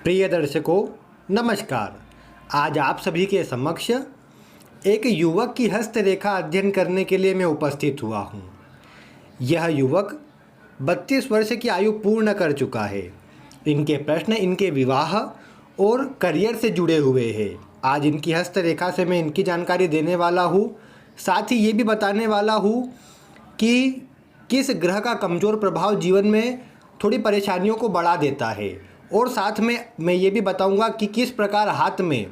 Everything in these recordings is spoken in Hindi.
प्रिय दर्शकों, नमस्कार। आज आप सभी के समक्ष एक युवक की हस्तरेखा अध्ययन करने के लिए मैं उपस्थित हुआ हूँ। यह युवक 32 वर्ष की आयु पूर्ण कर चुका है। इनके प्रश्न इनके विवाह और करियर से जुड़े हुए हैं। आज इनकी हस्तरेखा से मैं इनकी जानकारी देने वाला हूँ। साथ ही ये भी बताने वाला हूँ कि किस ग्रह का कमज़ोर प्रभाव जीवन में थोड़ी परेशानियों को बढ़ा देता है, और साथ में मैं ये भी बताऊंगा कि किस प्रकार हाथ में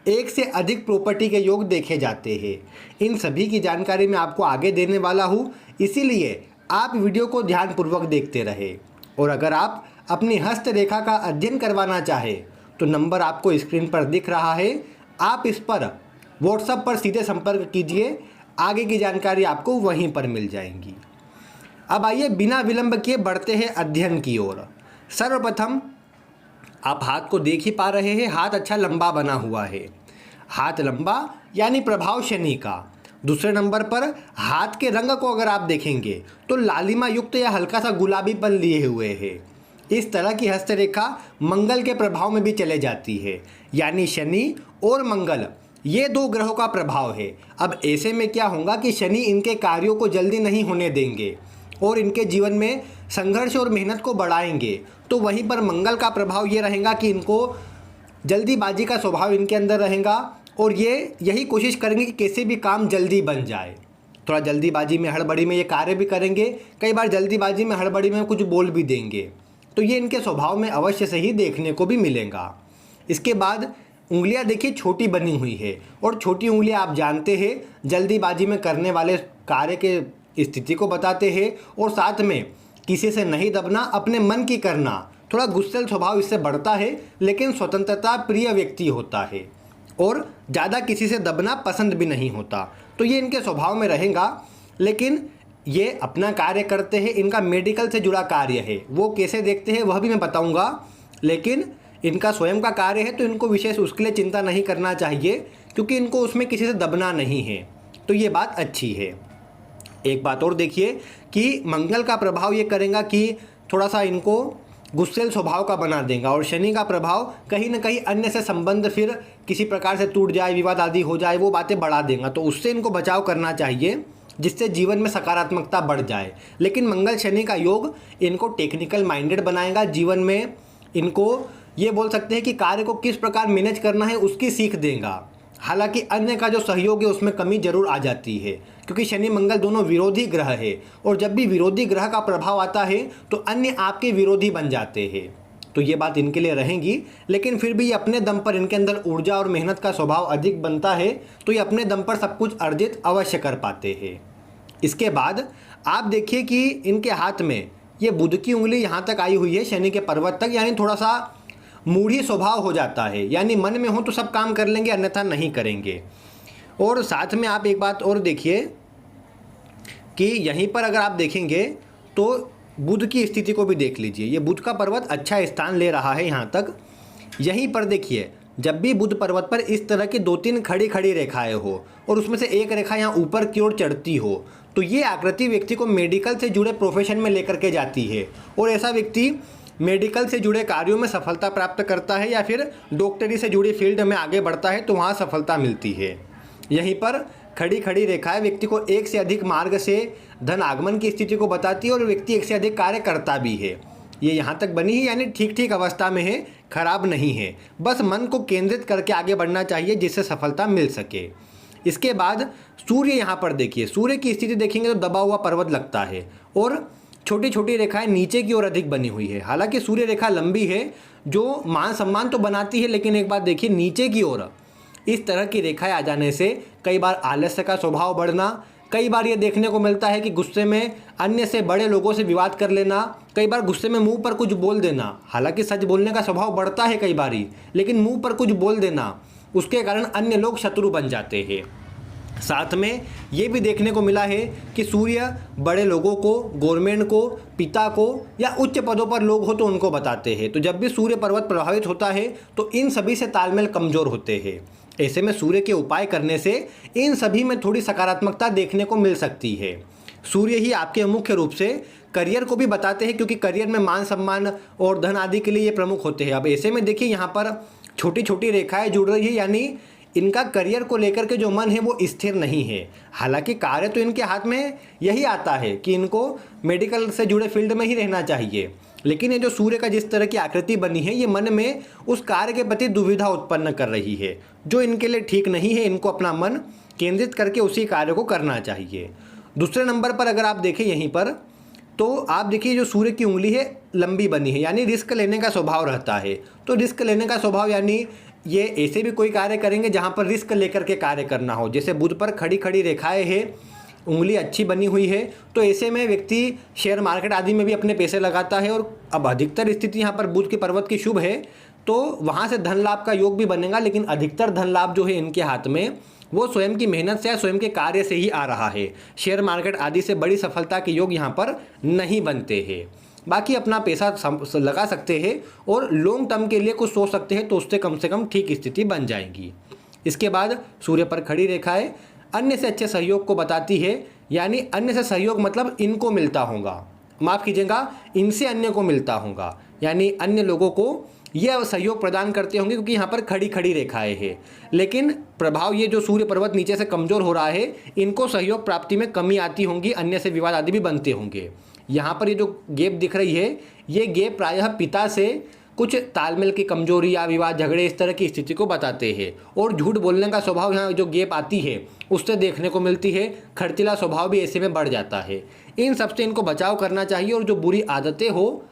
एक से अधिक प्रॉपर्टी के योग देखे जाते हैं। इन सभी की जानकारी मैं आपको आगे देने वाला हूँ, इसीलिए आप वीडियो को ध्यानपूर्वक देखते रहे। और अगर आप अपनी हस्तरेखा का अध्ययन करवाना चाहें तो नंबर आपको स्क्रीन पर दिख रहा है, आप इस पर व्हाट्सएप पर सीधे संपर्क कीजिए। आगे की जानकारी आपको वहीं पर मिल जाएंगी। अब आइए बिना विलंब किए बढ़ते हैं अध्ययन की ओर। सर्वप्रथम आप हाथ को देख ही पा रहे हैं, हाथ अच्छा लंबा बना हुआ है। हाथ लंबा यानी प्रभाव शनि का। दूसरे नंबर पर हाथ के रंग को अगर आप देखेंगे तो लालिमा युक्त या हल्का सा गुलाबीपन लिए हुए है। इस तरह की हस्तरेखा मंगल के प्रभाव में भी चले जाती है, यानी शनि और मंगल ये दो ग्रहों का प्रभाव है। अब ऐसे में क्या होगा कि शनि इनके कार्यों को जल्दी नहीं होने देंगे और इनके जीवन में संघर्ष और मेहनत को बढ़ाएंगे। तो वहीं पर मंगल का प्रभाव ये रहेगा कि इनको जल्दीबाजी का स्वभाव इनके अंदर रहेगा और ये यही कोशिश करेंगे कि कैसे भी काम जल्दी बन जाए। थोड़ा जल्दीबाजी में हड़बड़ी में ये कार्य भी करेंगे, कई बार जल्दीबाजी में हड़बड़ी में कुछ बोल भी देंगे। तो ये इनके स्वभाव में अवश्य से ही देखने को भी मिलेगा। इसके बाद उंगलियां देखिए छोटी बनी हुई है, और छोटी उंगलियां आप जानते हैं जल्दीबाजी में करने वाले कार्य के स्थिति को बताते हैं। और साथ में किसी से नहीं दबना, अपने मन की करना। थोड़ा गुस्सैल स्वभाव इससे बढ़ता है, लेकिन स्वतंत्रता प्रिय व्यक्ति होता है और ज़्यादा किसी से दबना पसंद भी नहीं होता। तो ये इनके स्वभाव में रहेगा, लेकिन ये अपना कार्य करते हैं। इनका मेडिकल से जुड़ा कार्य है, वो कैसे देखते हैं वह भी मैं बताऊंगा। लेकिन इनका स्वयं का कार्य है तो इनको विशेष उसके लिए चिंता नहीं करना चाहिए, क्योंकि इनको उसमें किसी से दबना नहीं है। तो ये बात अच्छी है। एक बात और देखिए कि मंगल का प्रभाव ये करेगा कि थोड़ा सा इनको गुस्सैल स्वभाव का बना देगा, और शनि का प्रभाव कहीं ना कहीं अन्य से संबंध फिर किसी प्रकार से टूट जाए, विवाद आदि हो जाए, वो बातें बढ़ा देगा। तो उससे इनको बचाव करना चाहिए, जिससे जीवन में सकारात्मकता बढ़ जाए। लेकिन मंगल शनि का योग इनको टेक्निकल माइंडेड बनाएगा। जीवन में इनको ये बोल सकते हैं कि कार्य को किस प्रकार मैनेज करना है उसकी सीख देगा। हालांकि अन्य का जो सहयोग है उसमें कमी जरूर आ जाती है, क्योंकि शनि मंगल दोनों विरोधी ग्रह है, और जब भी विरोधी ग्रह का प्रभाव आता है तो अन्य आपके विरोधी बन जाते हैं। तो ये बात इनके लिए रहेगी। लेकिन फिर भी ये अपने दम पर, इनके अंदर ऊर्जा और मेहनत का स्वभाव अधिक बनता है, तो ये अपने दम पर सब कुछ अर्जित अवश्य कर पाते हैं। इसके बाद आप देखिए कि इनके हाथ में ये बुध की उंगली यहाँ तक आई हुई है, शनि के पर्वत तक, यानी थोड़ा सा मूढ़ी स्वभाव हो जाता है, यानी मन में हो तो सब काम कर लेंगे, अन्यथा नहीं करेंगे। और साथ में आप एक बात और देखिए कि यहीं पर अगर आप देखेंगे तो बुध की स्थिति को भी देख लीजिए। ये बुध का पर्वत अच्छा स्थान ले रहा है यहाँ तक। यहीं पर देखिए, जब भी बुध पर्वत पर इस तरह की 2-3 खड़ी खड़ी रेखाएं हो और उसमें से एक रेखा यहाँ ऊपर की ओर चढ़ती हो, तो ये आकृति व्यक्ति को मेडिकल से जुड़े प्रोफेशन में लेकर के जाती है, और ऐसा व्यक्ति मेडिकल से जुड़े कार्यों में सफलता प्राप्त करता है, या फिर डॉक्टरी से जुड़ी फील्ड में आगे बढ़ता है तो वहाँ सफलता मिलती है। यहीं पर खड़ी खड़ी रेखाएं व्यक्ति को एक से अधिक मार्ग से धन आगमन की स्थिति को बताती है, और व्यक्ति एक से अधिक कार्य करता भी है। ये यहाँ तक बनी है, यानी ठीक ठीक अवस्था में है, खराब नहीं है। बस मन को केंद्रित करके आगे बढ़ना चाहिए, जिससे सफलता मिल सके। इसके बाद सूर्य यहाँ पर देखिए, सूर्य की स्थिति देखेंगे तो दबा हुआ पर्वत लगता है, और छोटी छोटी रेखाएं नीचे की ओर अधिक बनी हुई है। हालांकि सूर्य रेखा लंबी है जो मान सम्मान तो बनाती है, लेकिन एक बात देखिए, नीचे की ओर इस तरह की रेखाएं आ जाने से कई बार आलस्य का स्वभाव बढ़ना, कई बार ये देखने को मिलता है कि गुस्से में अन्य से बड़े लोगों से विवाद कर लेना, कई बार गुस्से में मुंह पर कुछ बोल देना। हालांकि सच बोलने का स्वभाव बढ़ता है कई बार ही, लेकिन मुंह पर कुछ बोल देना, उसके कारण अन्य लोग शत्रु बन जाते हैं। साथ में ये भी देखने को मिला है कि सूर्य बड़े लोगों को, गवर्नमेंट को, पिता को, या उच्च पदों पर लोग हो तो उनको बताते हैं। तो जब भी सूर्य पर्वत प्रभावित होता है तो इन सभी से तालमेल कमज़ोर होते हैं। ऐसे में सूर्य के उपाय करने से इन सभी में थोड़ी सकारात्मकता देखने को मिल सकती है। सूर्य ही आपके मुख्य रूप से करियर को भी बताते हैं, क्योंकि करियर में मान सम्मान और धन आदि के लिए ये प्रमुख होते हैं। अब ऐसे में देखिए यहाँ पर छोटी छोटी रेखाएं जुड़ रही है, यानी इनका करियर को लेकर के जो मन है वो स्थिर नहीं है। हालांकि कार्य तो इनके हाथ में यही आता है कि इनको मेडिकल से जुड़े फील्ड में ही रहना चाहिए, लेकिन ये जो सूर्य का जिस तरह की आकृति बनी है ये मन में उस कार्य के प्रति दुविधा उत्पन्न कर रही है, जो इनके लिए ठीक नहीं है। इनको अपना मन केंद्रित करके उसी कार्य को करना चाहिए। दूसरे नंबर पर अगर आप देखें यहीं पर, तो आप देखिए जो सूर्य की उंगली है लंबी बनी है, यानी रिस्क लेने का स्वभाव रहता है। तो रिस्क लेने का स्वभाव यानी ये ऐसे भी कोई कार्य करेंगे जहाँ पर रिस्क लेकर के कार्य करना हो। जैसे बुध पर खड़ी खड़ी रेखाएं हैं, उंगली अच्छी बनी हुई है, तो ऐसे में व्यक्ति शेयर मार्केट आदि में भी अपने पैसे लगाता है। और अब अधिकतर स्थिति यहाँ पर बुध के पर्वत की शुभ है, तो वहाँ से धन लाभ का योग भी बनेगा, लेकिन अधिकतर धन लाभ जो है इनके हाथ में वो स्वयं की मेहनत से या स्वयं के कार्य से ही आ रहा है। शेयर मार्केट आदि से बड़ी सफलता के योग यहाँ पर नहीं बनते हैं। बाकी अपना पैसा लगा सकते हैं और लॉन्ग टर्म के लिए कुछ सोच सकते हैं, तो उससे कम से कम ठीक स्थिति बन जाएगी। इसके बाद सूर्य पर खड़ी रेखाएं अन्य से अच्छे सहयोग को बताती है, यानी अन्य से सहयोग मतलब इनको मिलता होगा, माफ़ कीजिएगा, इनसे अन्य को मिलता होगा, यानी अन्य लोगों को ये सहयोग प्रदान करते होंगे, क्योंकि यहाँ पर खड़ी खड़ी रेखाएं हैं। लेकिन प्रभाव ये जो सूर्य पर्वत नीचे से कमज़ोर हो रहा है, इनको सहयोग प्राप्ति में कमी आती होंगी, अन्य से विवाद आदि भी बनते होंगे। यहाँ पर ये जो गैप दिख रही है, ये गैप प्रायः पिता से कुछ तालमेल की कमजोरी या विवाद झगड़े इस तरह की स्थिति को बताते हैं। और झूठ बोलने का स्वभाव यहाँ जो गैप आती है उससे देखने को मिलती है। खर्चीला स्वभाव भी ऐसे में बढ़ जाता है। इन सबसे इनको बचाव करना चाहिए। और जो बुरी आदतें हो,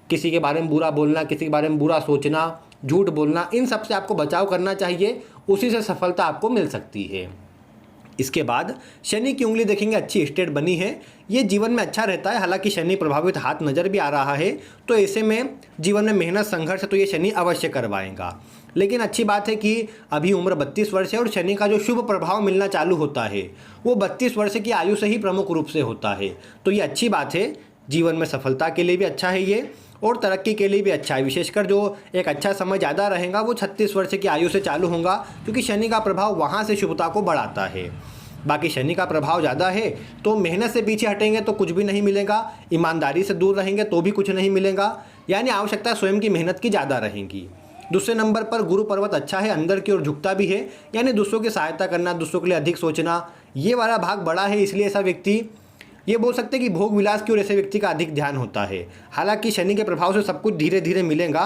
किसी के बारे में बुरा बोलना, किसी के बारे में बुरा सोचना, झूठ बोलना, इन सब से आपको बचाव करना चाहिए, उसी से सफलता आपको मिल सकती है। इसके बाद शनि की उंगली देखेंगे, अच्छी स्टेट बनी है, ये जीवन में अच्छा रहता है। हालांकि शनि प्रभावित हाथ नज़र भी आ रहा है, तो ऐसे में जीवन में मेहनत संघर्ष तो ये शनि अवश्य करवाएगा। लेकिन अच्छी बात है कि अभी उम्र 32 वर्ष है और शनि का जो शुभ प्रभाव मिलना चालू होता है वो 32 वर्ष की आयु से ही प्रमुख रूप से होता है। तो ये अच्छी बात है, जीवन में सफलता के लिए भी अच्छा है ये, और तरक्की के लिए भी अच्छा है। विशेषकर जो एक अच्छा समय ज़्यादा रहेगा वो 36 वर्ष की आयु से चालू होगा, क्योंकि शनि का प्रभाव वहाँ से शुभता को बढ़ाता है। बाकी शनि का प्रभाव ज़्यादा है तो मेहनत से पीछे हटेंगे तो कुछ भी नहीं मिलेगा, ईमानदारी से दूर रहेंगे तो भी कुछ नहीं मिलेगा, यानी आवश्यकता स्वयं की मेहनत की ज़्यादा रहेगी। दूसरे नंबर पर गुरु पर्वत अच्छा है, अंदर की ओर झुकता भी है, यानी दूसरों की सहायता करना, दूसरों के लिए अधिक सोचना, ये वाला भाग बड़ा है। इसलिए ऐसा व्यक्ति ये बोल सकते हैं कि भोग विलास की ओर ऐसे व्यक्ति का अधिक ध्यान होता है। हालांकि शनि के प्रभाव से सब कुछ धीरे धीरे मिलेगा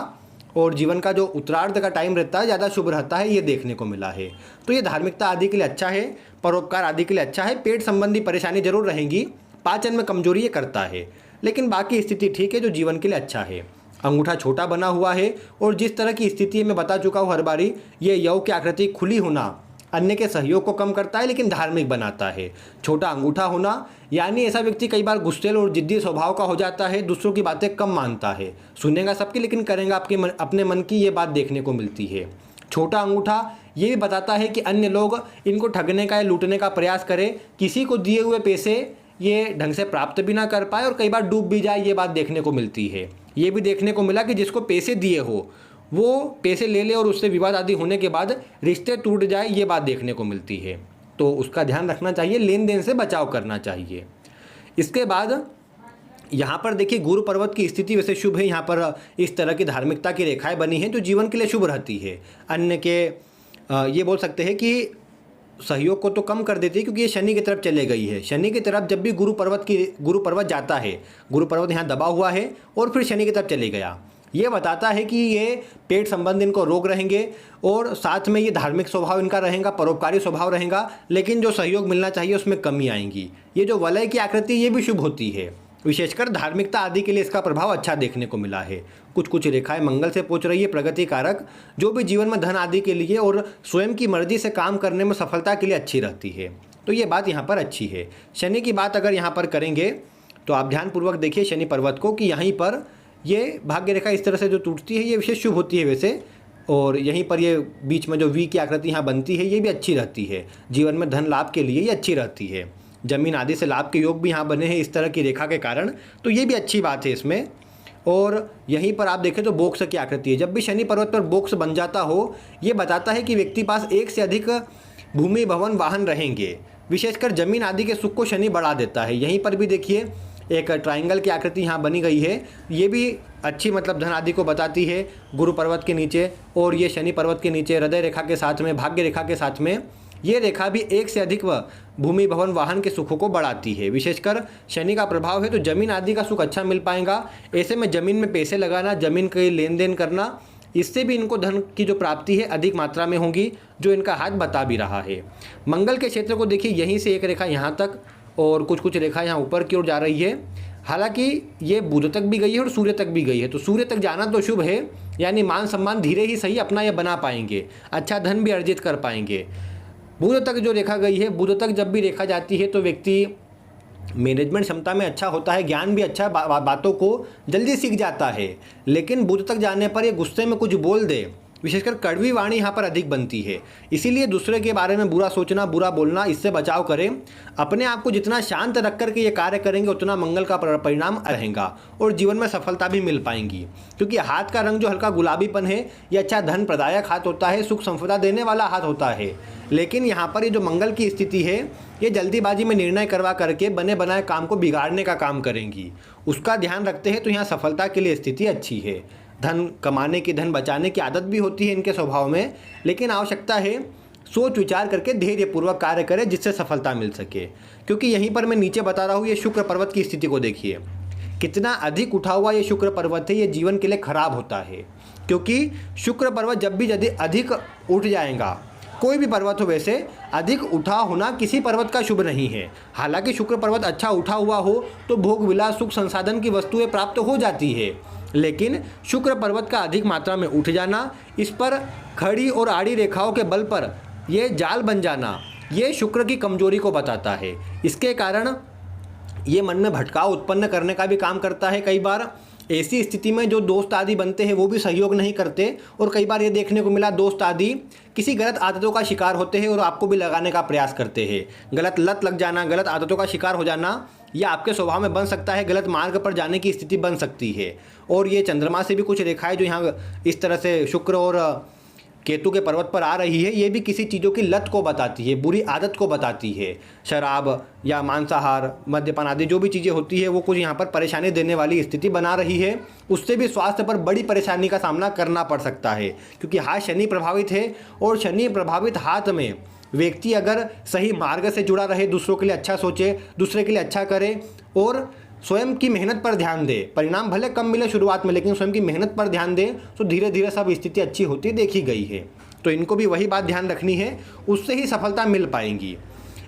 और जीवन का जो उत्तरार्ध का टाइम रहता है ज़्यादा शुभ रहता है, ये देखने को मिला है। तो ये धार्मिकता आदि के लिए अच्छा है, परोपकार आदि के लिए अच्छा है। पेट संबंधी परेशानी जरूर रहेंगी, पाचन में कमजोरी ये करता है, लेकिन बाकी स्थिति ठीक है, जो जीवन के लिए अच्छा है। अंगूठा छोटा बना हुआ है और जिस तरह की स्थिति मैं बता चुका हूँ हर बारी, ये यव की आकृति खुली होना अन्य के सहयोग को कम करता है, लेकिन धार्मिक बनाता है। छोटा अंगूठा होना यानी ऐसा व्यक्ति कई बार गुस्सेल और जिद्दी स्वभाव का हो जाता है, दूसरों की बातें कम मानता है, सुनेगा सबकी लेकिन करेगा अपने मन की, ये बात देखने को मिलती है। छोटा अंगूठा ये भी बताता है कि अन्य लोग इनको ठगने का या लूटने का प्रयास करें, किसी को दिए हुए पैसे ये ढंग से प्राप्त भी ना कर पाए और कई बार डूब भी जाए, ये बात देखने को मिलती है। ये भी देखने को मिला कि जिसको पैसे दिए हो वो पैसे ले ले और उससे विवाद आदि होने के बाद रिश्ते टूट जाए, ये बात देखने को मिलती है। तो उसका ध्यान रखना चाहिए, लेन देन से बचाव करना चाहिए। इसके बाद यहाँ पर देखिए गुरु पर्वत की स्थिति वैसे शुभ है, यहाँ पर इस तरह की धार्मिकता की रेखाएं बनी हैं जो जीवन के लिए शुभ रहती है। अन्य के ये बोल सकते हैं कि सहयोग को तो कम कर देती है, क्योंकि ये शनि की तरफ चले गई है। शनि की तरफ जब भी गुरु पर्वत जाता है, गुरु पर्वत यहाँ दबा हुआ है और फिर शनि की तरफ चले गया, ये बताता है कि ये पेट संबंध इनको रोग रहेंगे और साथ में ये धार्मिक स्वभाव इनका रहेगा, परोपकारी स्वभाव रहेगा, लेकिन जो सहयोग मिलना चाहिए उसमें कमी आएंगी। ये जो वलय की आकृति ये भी शुभ होती है, विशेषकर धार्मिकता आदि के लिए इसका प्रभाव अच्छा देखने को मिला है। कुछ कुछ रेखाएं मंगल से पहुंच रही है, प्रगति कारक, जो भी जीवन में धन आदि के लिए और स्वयं की मर्जी से काम करने में सफलता के लिए अच्छी रहती है। तो ये बात यहाँ पर अच्छी है। शनि की बात अगर यहाँ पर करेंगे तो आप ध्यानपूर्वक देखिए शनि पर्वत को कि यहीं पर ये भाग्य रेखा इस तरह से जो टूटती है ये विशेष शुभ होती है वैसे, और यहीं पर ये बीच में जो वी की आकृति यहाँ बनती है ये भी अच्छी रहती है। जीवन में धन लाभ के लिए ये अच्छी रहती है। जमीन आदि से लाभ के योग भी यहाँ बने हैं इस तरह की रेखा के कारण, तो ये भी अच्छी बात है इसमें। और यहीं पर आप देखें तो बोक्स की आकृति है। जब भी शनि पर्वत पर बोक्स बन जाता हो ये बताता है कि व्यक्ति पास एक से अधिक भूमि भवन वाहन रहेंगे। विशेषकर जमीन आदि के सुख को शनि बढ़ा देता है। यहीं पर भी देखिए एक ट्राइंगल की आकृति यहाँ बनी गई है, ये भी अच्छी मतलब धन आदि को बताती है। गुरु पर्वत के नीचे और ये शनि पर्वत के नीचे हृदय रेखा के साथ में, भाग्य रेखा के साथ में ये रेखा भी एक से अधिक भूमि भवन वाहन के सुखों को बढ़ाती है। विशेषकर शनि का प्रभाव है तो जमीन आदि का सुख अच्छा मिल पाएगा। ऐसे में ज़मीन में पैसे लगाना, ज़मीन के लेन देन करना, इससे भी इनको धन की जो प्राप्ति है अधिक मात्रा में होगी, जो इनका हाथ बता भी रहा है। मंगल के क्षेत्र को देखिए, यहीं से एक रेखा यहाँ तक और कुछ कुछ रेखा यहाँ ऊपर की ओर जा रही है। हालांकि ये बुध तक भी गई है और सूर्य तक भी गई है, तो सूर्य तक जाना तो शुभ है, यानी मान सम्मान धीरे ही सही अपना ये बना पाएंगे, अच्छा धन भी अर्जित कर पाएंगे। बुध तक जो रेखा गई है, बुध तक जब भी रेखा जाती है तो व्यक्ति मैनेजमेंट क्षमता में अच्छा होता है, ज्ञान भी अच्छा, बातों को जल्दी सीख जाता है। लेकिन बुध तक जाने पर ये गुस्से में कुछ बोल दे, विशेषकर कड़वी वाणी यहाँ पर अधिक बनती है। इसीलिए दूसरे के बारे में बुरा सोचना, बुरा बोलना, इससे बचाव करें। अपने आप को जितना शांत रख कर के ये कार्य करेंगे उतना मंगल का परिणाम रहेगा और जीवन में सफलता भी मिल पाएंगी। क्योंकि हाथ का रंग जो हल्का गुलाबीपन है, ये अच्छा धन प्रदायक हाथ होता है, सुख संपदा देने वाला हाथ होता है। लेकिन यहाँ पर ये जो मंगल की स्थिति है, ये जल्दीबाजी में निर्णय करवा करके बने बनाए काम को बिगाड़ने का काम करेंगी। उसका ध्यान रखते हैं तो यहाँ सफलता के लिए स्थिति अच्छी है। धन कमाने की, धन बचाने की आदत भी होती है इनके स्वभाव में, लेकिन आवश्यकता है सोच विचार करके धैर्यपूर्वक कार्य करें जिससे सफलता मिल सके। क्योंकि यहीं पर मैं नीचे बता रहा हूँ, ये शुक्र पर्वत की स्थिति को देखिए, कितना अधिक उठा हुआ ये शुक्र पर्वत है, ये जीवन के लिए खराब होता है। क्योंकि शुक्र पर्वत जब भी यदि अधिक उठ जाएगा, कोई भी पर्वत हो, वैसे अधिक उठा होना किसी पर्वत का शुभ नहीं है। हालांकि शुक्र पर्वत अच्छा उठा हुआ हो तो भोग विलास, सुख संसाधन की वस्तुएं प्राप्त हो जाती है, लेकिन शुक्र पर्वत का अधिक मात्रा में उठ जाना, इस पर खड़ी और आड़ी रेखाओं के बल पर ये जाल बन जाना, ये शुक्र की कमजोरी को बताता है। इसके कारण ये मन में भटकाव उत्पन्न करने का भी काम करता है। कई बार ऐसी स्थिति में जो दोस्त आदि बनते हैं वो भी सहयोग नहीं करते, और कई बार ये देखने को मिला दोस्त आदि किसी गलत आदतों का शिकार होते हैं और आपको भी लगाने का प्रयास करते हैं। गलत लत लग जाना, गलत आदतों का शिकार हो जाना, यह आपके स्वभाव में बन सकता है, गलत मार्ग पर जाने की स्थिति बन सकती है। और ये चंद्रमा से भी कुछ रेखाएं जो यहाँ इस तरह से शुक्र और केतु के पर्वत पर आ रही है, ये भी किसी चीज़ों की लत को बताती है, बुरी आदत को बताती है। शराब या मांसाहार, मद्यपान आदि जो भी चीज़ें होती है वो कुछ यहाँ पर परेशानी देने वाली स्थिति बना रही है। उससे भी स्वास्थ्य पर बड़ी परेशानी का सामना करना पड़ सकता है, क्योंकि हाथ शनि प्रभावित है, और शनि प्रभावित हाथ में व्यक्ति अगर सही मार्ग से जुड़ा रहे, दूसरों के लिए अच्छा सोचे, दूसरे के लिए अच्छा करे और स्वयं की मेहनत पर ध्यान दे, परिणाम भले कम मिले शुरुआत में, लेकिन स्वयं की मेहनत पर ध्यान दे तो धीरे धीरे सब स्थिति अच्छी होती देखी गई है। तो इनको भी वही बात ध्यान रखनी है, उससे ही सफलता मिल पाएंगी।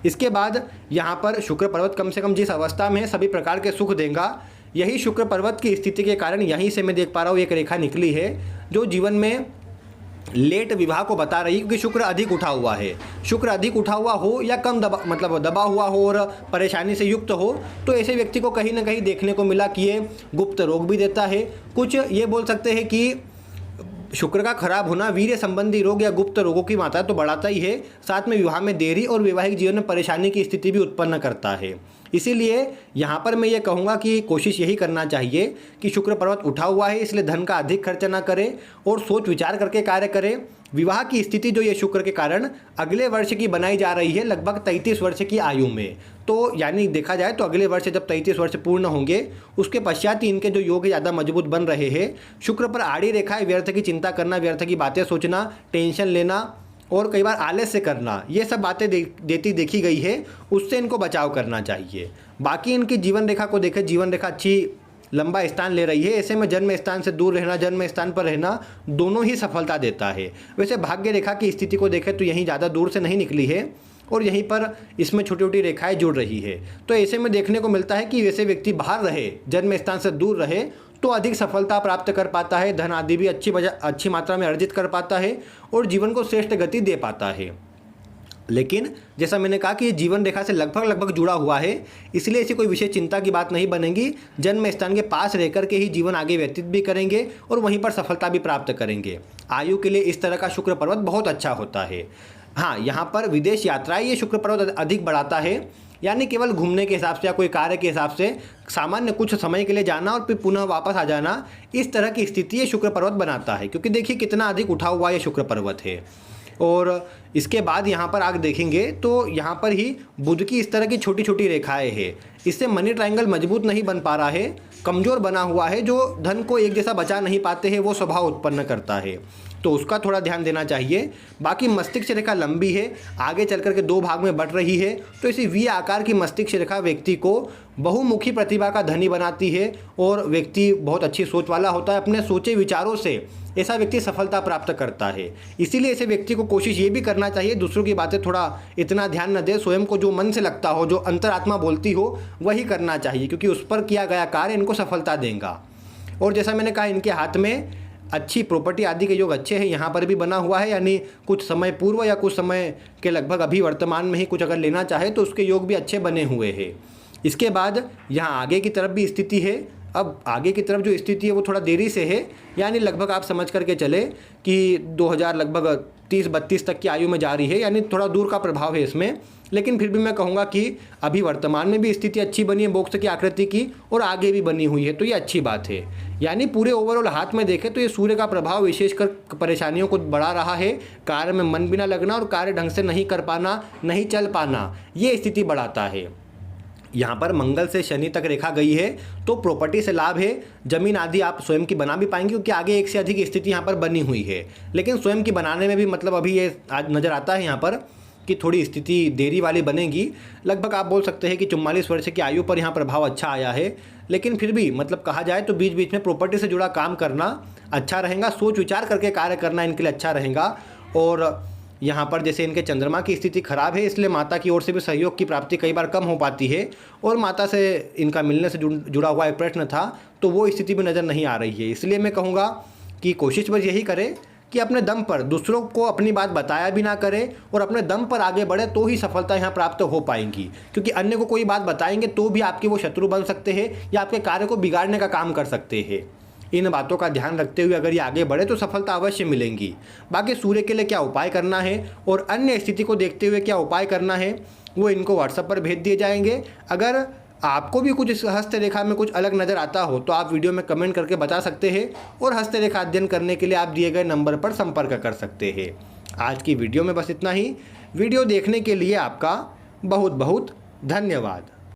इसके बाद यहाँ पर शुक्र पर्वत कम से कम जिस अवस्था में है सभी प्रकार के सुख देगा, यही शुक्र पर्वत की स्थिति के कारण यहीं से मैं देख पा रहा हूँ एक रेखा निकली है जो जीवन में लेट विवाह को बता रही है। क्योंकि शुक्र अधिक उठा हुआ है, शुक्र अधिक उठा हुआ हो या कम दबा हुआ हो और परेशानी से युक्त हो, तो ऐसे व्यक्ति को कहीं ना कहीं देखने को मिला कि ये गुप्त रोग भी देता है। कुछ ये बोल सकते हैं कि शुक्र का खराब होना वीर्य संबंधी रोग या गुप्त रोगों की मात्रा तो बढ़ाता ही है, साथ में विवाह में देरी और वैवाहिक जीवन में परेशानी की स्थिति भी उत्पन्न करता है। इसीलिए यहाँ पर मैं ये कहूँगा कि कोशिश यही करना चाहिए कि शुक्र पर्वत उठा हुआ है, इसलिए धन का अधिक खर्च ना करें और सोच विचार करके कार्य करें। विवाह की स्थिति जो ये शुक्र के कारण अगले वर्ष की बनाई जा रही है, लगभग 33 वर्ष की आयु में। तो यानी देखा जाए तो अगले वर्ष जब 33 वर्ष पूर्ण होंगे, उसके पश्चात ही इनके जो योग ज़्यादा मजबूत बन रहे हैं। शुक्र पर आड़ी रेखा है, व्यर्थ की चिंता करना, व्यर्थ की बातें सोचना, टेंशन लेना और कई बार आलस्य करना, ये सब बातें देती देखी गई है, उससे इनको बचाव करना चाहिए। बाकी इनकी जीवन रेखा को देखें, जीवन रेखा अच्छी लंबा स्थान ले रही है। ऐसे में जन्म स्थान से दूर रहना, जन्म स्थान पर रहना दोनों ही सफलता देता है। वैसे भाग्य रेखा की स्थिति को देखें तो यहीं ज़्यादा दूर से नहीं निकली है और यहीं पर इसमें छोटी छोटी रेखाएं जुड़ रही है। तो ऐसे में देखने को मिलता है कि वैसे व्यक्ति बाहर रहे, जन्म स्थान से दूर रहे तो अधिक सफलता प्राप्त कर पाता है, धन आदि भी अच्छी मात्रा में अर्जित कर पाता है और जीवन को श्रेष्ठ गति दे पाता है। लेकिन जैसा मैंने कहा कि ये जीवन रेखा से लगभग जुड़ा हुआ है, इसलिए ऐसी कोई विशेष चिंता की बात नहीं बनेगी। जन्म स्थान के पास रहकर के ही जीवन आगे व्यतीत भी करेंगे और वहीं पर सफलता भी प्राप्त करेंगे। आयु के लिए इस तरह का शुक्र पर्वत बहुत अच्छा होता है। हाँ, यहाँ पर विदेश यात्राएं ये शुक्र पर्वत अधिक बढ़ाता है, यानी केवल घूमने के हिसाब से या कोई कार्य के हिसाब से सामान्य कुछ समय के लिए जाना और फिर पुनः वापस आ जाना, इस तरह की स्थिति ये शुक्र पर्वत बनाता है। क्योंकि देखिए कितना अधिक उठा हुआ ये शुक्र पर्वत है। और इसके बाद यहाँ पर आप देखेंगे तो यहाँ पर ही बुध की इस तरह की छोटी छोटी रेखाएं हैं। इससे मनी ट्रायंगल मजबूत नहीं बन पा रहा है, कमज़ोर बना हुआ है, जो धन को एक जैसा बचा नहीं पाते हैं, वो स्वभाव उत्पन्न करता है, तो उसका थोड़ा ध्यान देना चाहिए। बाकी मस्तिष्क रेखा लंबी है, आगे चल कर के 2 भाग में बट रही है, तो इसी वी आकार की मस्तिष्क रेखा व्यक्ति को बहुमुखी प्रतिभा का धनी बनाती है और व्यक्ति बहुत अच्छी सोच वाला होता है। अपने सोचे विचारों से ऐसा व्यक्ति सफलता प्राप्त करता है। इसीलिए ऐसे व्यक्ति को कोशिश ये भी करना चाहिए दूसरों की बातें थोड़ा इतना ध्यान न दे, स्वयं को जो मन से लगता हो, जो अंतरात्मा बोलती हो, वही करना चाहिए, क्योंकि उस पर किया गया कार्य इनको सफलता देगा। और जैसा मैंने कहा, इनके हाथ में अच्छी प्रॉपर्टी आदि के योग अच्छे हैं, यहाँ पर भी बना हुआ है, यानी कुछ समय पूर्व या कुछ समय के लगभग अभी वर्तमान में ही कुछ अगर लेना चाहे तो उसके योग भी अच्छे बने हुए हैं। इसके बाद यहाँ आगे की तरफ भी स्थिति है। अब आगे की तरफ जो स्थिति है वो थोड़ा देरी से है, यानी लगभग आप समझ करके चले कि 2000 लगभग 30-32 तक की आयु में जा रही है, यानी थोड़ा दूर का प्रभाव है इसमें। लेकिन फिर भी मैं कहूँगा कि अभी वर्तमान में भी स्थिति अच्छी बनी है बॉक्स की आकृति की, और आगे भी बनी हुई है, तो ये अच्छी बात है। यानी पूरे ओवरऑल हाथ में देखें तो ये सूर्य का प्रभाव विशेषकर परेशानियों को बढ़ा रहा है, कार्य में मन भी ना लगना और कार्य ढंग से नहीं कर पाना, नहीं चल पाना, ये स्थिति बढ़ाता है। यहाँ पर मंगल से शनि तक रेखा गई है, तो प्रॉपर्टी से लाभ है, जमीन आदि आप स्वयं की बना भी पाएंगे, क्योंकि आगे एक से अधिक स्थिति यहाँ पर बनी हुई है। लेकिन स्वयं की बनाने में भी मतलब अभी ये आज नज़र आता है यहाँ पर कि थोड़ी स्थिति देरी वाली बनेगी। लगभग आप बोल सकते हैं कि 44 वर्ष की आयु पर यहाँ प्रभाव अच्छा आया है, लेकिन फिर भी मतलब कहा जाए तो बीच बीच में प्रॉपर्टी से जुड़ा काम करना अच्छा रहेगा, सोच विचार करके कार्य करना इनके लिए अच्छा रहेगा। और यहाँ पर जैसे इनके चंद्रमा की स्थिति खराब है, इसलिए माता की ओर से भी सहयोग की प्राप्ति कई बार कम हो पाती है, और माता से इनका मिलने से जुड़ा हुआ एक प्रश्न था, तो वो स्थिति भी नज़र नहीं आ रही है। इसलिए मैं कहूँगा कि कोशिश बस यही करें कि अपने दम पर दूसरों को अपनी बात बताया भी ना करें और अपने दम पर आगे बढ़े, तो ही सफलता यहाँ प्राप्त हो पाएंगी। क्योंकि अन्य को कोई बात बताएंगे तो भी आपके वो शत्रु बन सकते हैं या आपके कार्य को बिगाड़ने का काम कर सकते हैं। इन बातों का ध्यान रखते हुए अगर ये आगे बढ़े तो सफलता अवश्य मिलेंगी। बाकी सूर्य के लिए क्या उपाय करना है और अन्य स्थिति को देखते हुए क्या उपाय करना है, वो इनको व्हाट्सएप पर भेज दिए जाएंगे। अगर आपको भी कुछ इस हस्तरेखा में कुछ अलग नज़र आता हो तो आप वीडियो में कमेंट करके बता सकते हैं, और हस्तरेखा अध्ययन करने के लिए आप दिए गए नंबर पर संपर्क कर सकते हैं। आज की वीडियो में बस इतना ही। वीडियो देखने के लिए आपका बहुत बहुत धन्यवाद।